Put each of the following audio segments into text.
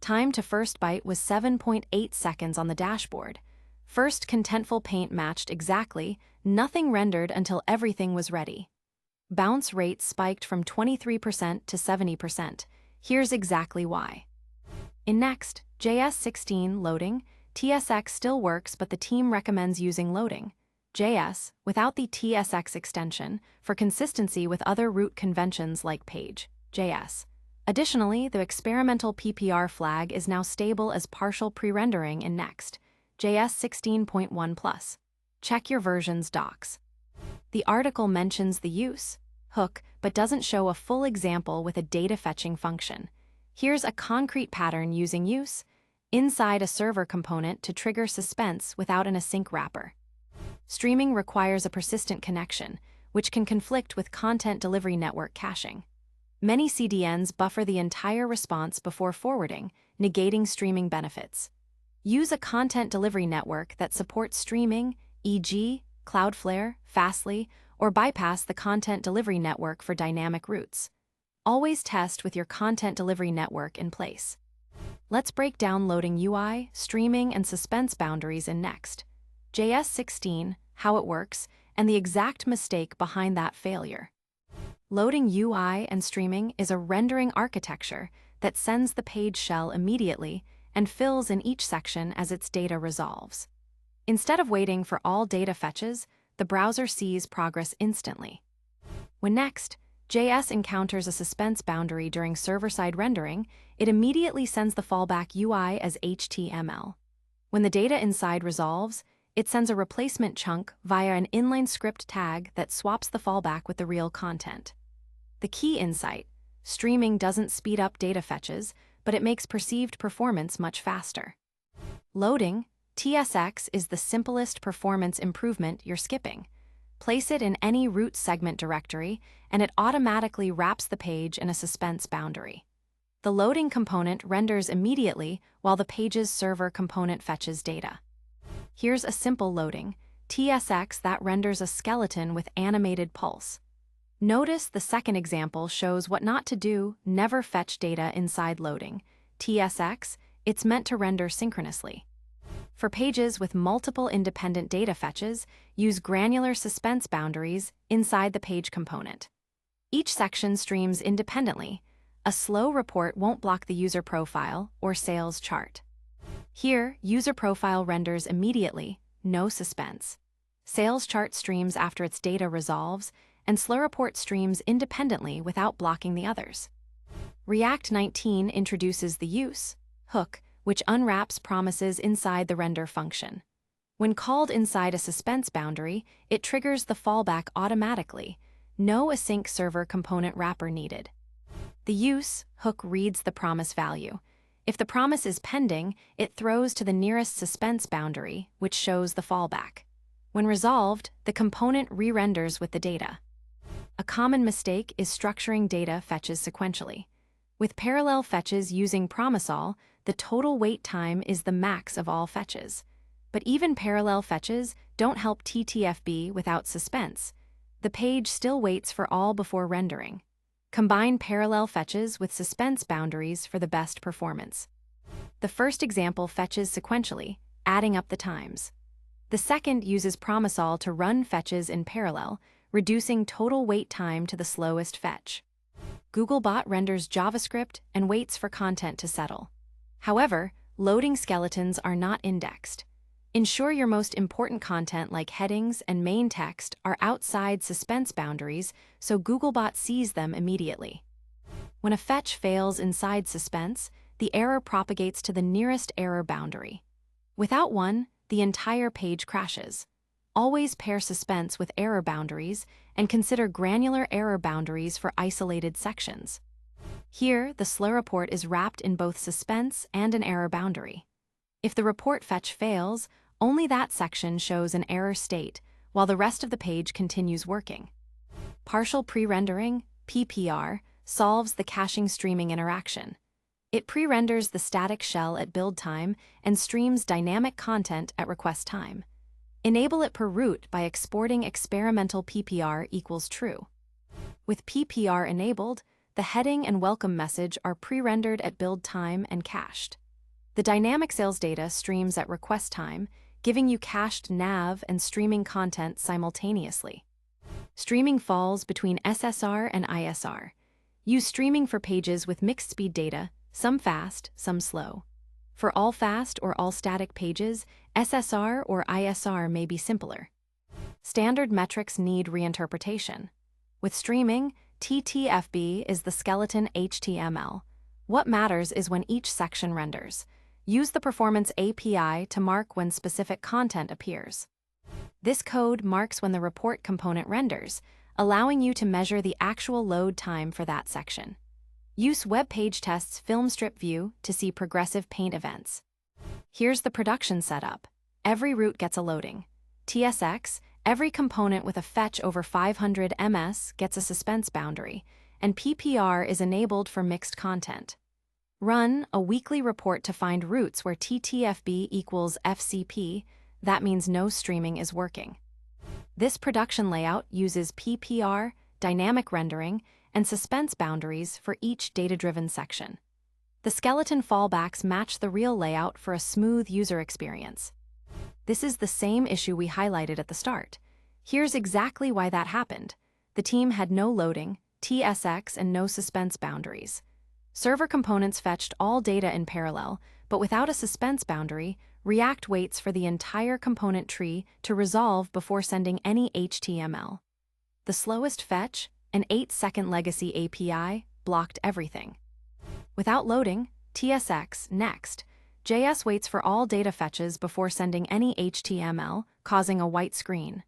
Time to first byte was 7.8 seconds on the dashboard. First contentful paint matched exactly, nothing rendered until everything was ready. Bounce rate spiked from 23% to 70%. Here's exactly why. In Next.js 16 loading, TSX still works, but the team recommends using loading.js without the TSX extension for consistency with other root conventions like page.js. Additionally, the experimental PPR flag is now stable as partial pre-rendering in Next.js 16.1+. Check your version's docs. The article mentions the use hook, but doesn't show a full example with a data fetching function. Here's a concrete pattern using use inside a server component to trigger suspense without an async wrapper. Streaming requires a persistent connection, which can conflict with content delivery network caching. Many CDNs buffer the entire response before forwarding, negating streaming benefits. Use a content delivery network that supports streaming, e.g., Cloudflare, Fastly, or bypass the content delivery network for dynamic routes. Always test with your content delivery network in place. Let's break down loading UI, streaming, and suspense boundaries in Next.js 16, how it works, and the exact mistake behind that failure. Loading UI and streaming is a rendering architecture that sends the page shell immediately and fills in each section as its data resolves. Instead of waiting for all data fetches, the browser sees progress instantly. When Next.js encounters a suspense boundary during server-side rendering, it immediately sends the fallback UI as HTML. When the data inside resolves, it sends a replacement chunk via an inline script tag that swaps the fallback with the real content. The key insight: streaming doesn't speed up data fetches, but it makes perceived performance much faster. Loading.tsx is the simplest performance improvement you're skipping. Place it in any root segment directory, and it automatically wraps the page in a suspense boundary. The loading component renders immediately while the page's server component fetches data. Here's a simple loading.tsx that renders a skeleton with animated pulse. Notice the second example shows what not to do: never fetch data inside loading.tsx, it's meant to render synchronously. For pages with multiple independent data fetches, use granular suspense boundaries inside the page component. Each section streams independently. A slow report won't block the user profile or sales chart. Here, user profile renders immediately, no suspense. Sales chart streams after its data resolves, and slow report streams independently without blocking the others. React 19 introduces the use hook, which unwraps promises inside the render function. When called inside a suspense boundary, it triggers the fallback automatically. No async server component wrapper needed. The use hook reads the promise value. If the promise is pending, it throws to the nearest suspense boundary, which shows the fallback. When resolved, the component re-renders with the data. A common mistake is structuring data fetches sequentially. With parallel fetches using promise-all, the total wait time is the max of all fetches. But even parallel fetches don't help TTFB without suspense. The page still waits for all before rendering. Combine parallel fetches with suspense boundaries for the best performance. The first example fetches sequentially, adding up the times. The second uses promise-all to run fetches in parallel, reducing total wait time to the slowest fetch. Googlebot renders JavaScript and waits for content to settle. However, loading skeletons are not indexed. Ensure your most important content like headings and main text are outside suspense boundaries so Googlebot sees them immediately. When a fetch fails inside suspense, the error propagates to the nearest error boundary. Without one, the entire page crashes. Always pair suspense with error boundaries and consider granular error boundaries for isolated sections. Here, the slow report is wrapped in both suspense and an error boundary. If the report fetch fails, only that section shows an error state, while the rest of the page continues working. Partial pre-rendering, PPR, solves the caching streaming interaction. It pre-renders the static shell at build time and streams dynamic content at request time. Enable it per route by exporting experimental PPR equals true. With PPR enabled, the heading and welcome message are pre-rendered at build time and cached. The dynamic sales data streams at request time, giving you cached nav and streaming content simultaneously. Streaming falls between SSR and ISR. Use streaming for pages with mixed speed data, some fast, some slow. For all fast or all static pages, SSR or ISR may be simpler. Standard metrics need reinterpretation. With streaming, TTFB is the skeleton HTML. What matters is when each section renders. Use the Performance API to mark when specific content appears. This code marks when the report component renders, allowing you to measure the actual load time for that section. Use Web Page Test's film strip view to see progressive paint events. Here's the production setup. Every route gets a loading. TSX, every component with a fetch over 500 ms gets a suspense boundary, and PPR is enabled for mixed content. Run a weekly report to find routes where TTFB equals FCP, that means no streaming is working. This production layout uses PPR, dynamic rendering, and suspense boundaries for each data-driven section. The skeleton fallbacks match the real layout for a smooth user experience. This is the same issue we highlighted at the start. Here's exactly why that happened. The team had no loading, TSX, and no suspense boundaries. Server components fetched all data in parallel, but without a suspense boundary, React waits for the entire component tree to resolve before sending any HTML. The slowest fetch, an 8-second legacy API, blocked everything. Without loading, TSX, Next.js waits for all data fetches before sending any HTML, causing a white screen.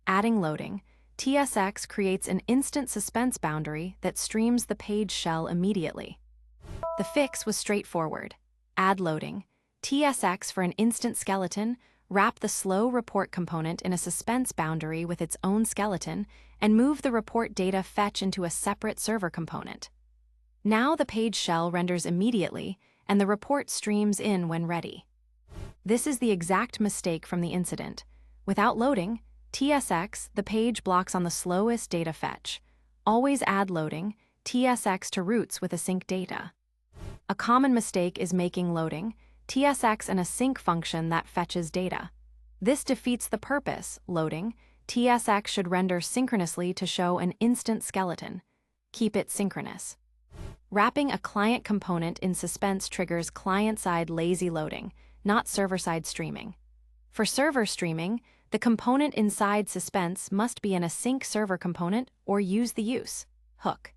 Adding loading, TSX creates an instant suspense boundary that streams the page shell immediately. The fix was straightforward. Add loading, TSX for an instant skeleton, wrap the slow report component in a suspense boundary with its own skeleton, and move the report data fetch into a separate server component. Now the page shell renders immediately, and the report streams in when ready. This is the exact mistake from the incident. Without loading, TSX, the page blocks on the slowest data fetch. Always add loading, TSX to routes with async data. A common mistake is making loading, TSX an async function that fetches data. This defeats the purpose. Loading, TSX should render synchronously to show an instant skeleton. Keep it synchronous. Wrapping a client component in suspense triggers client-side lazy loading, not server-side streaming. For server streaming, the component inside suspense must be an async server component or use the use hook.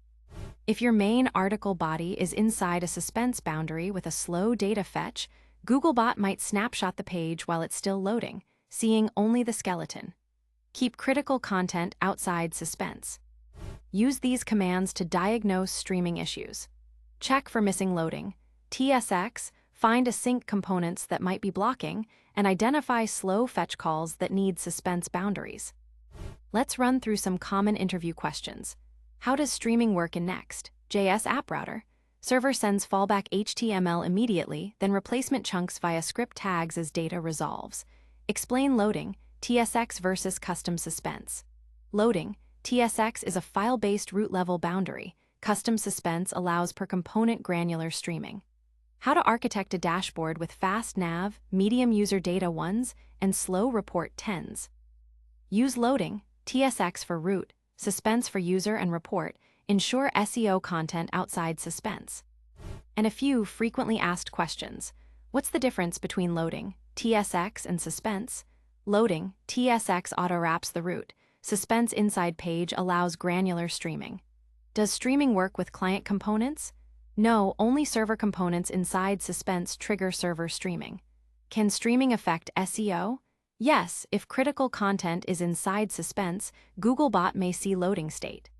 If your main article body is inside a suspense boundary with a slow data fetch, Googlebot might snapshot the page while it's still loading, seeing only the skeleton. Keep critical content outside suspense. Use these commands to diagnose streaming issues. Check for missing loading, TSX, find async components that might be blocking, and identify slow fetch calls that need suspense boundaries. Let's run through some common interview questions. How does streaming work in Next.js app router? Server sends fallback HTML immediately, then replacement chunks via script tags as data resolves. Explain loading, TSX versus custom suspense. Loading, TSX is a file-based root-level boundary. Custom suspense allows per component granular streaming. How to architect a dashboard with fast nav, medium user data 1s, and slow report 10s. Use loading, TSX for root, suspense for user and report, ensure SEO content outside suspense. And a few frequently asked questions. What's the difference between loading, TSX, and suspense? Loading, TSX auto-wraps the root. Suspense inside page allows granular streaming. Does streaming work with client components? No, only server components inside suspense trigger server streaming. Can streaming affect SEO? Yes, if critical content is inside suspense, Googlebot may see loading state.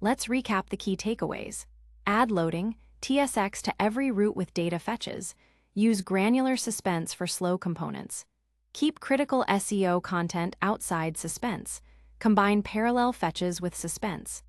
Let's recap the key takeaways. Add loading, TSX to every route with data fetches. Use granular suspense for slow components. Keep critical SEO content outside suspense. Combine parallel fetches with suspense.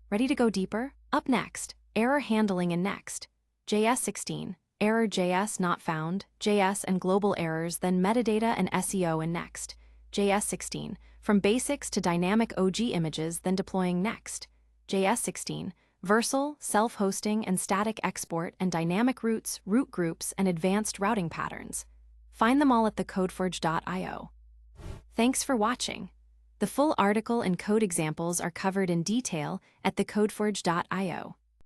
Ready to go deeper? Up next, error handling in Next.js 16. Error JS not found, JS and global errors, then metadata and SEO in Next.js 16. From basics to dynamic OG images, then deploying Next.js 16. Versal, self-hosting and static export, and dynamic routes, route groups, and advanced routing patterns. Find them all at TheCodeForge.io. Thanks for watching. The full article and code examples are covered in detail at TheCodeForge.io.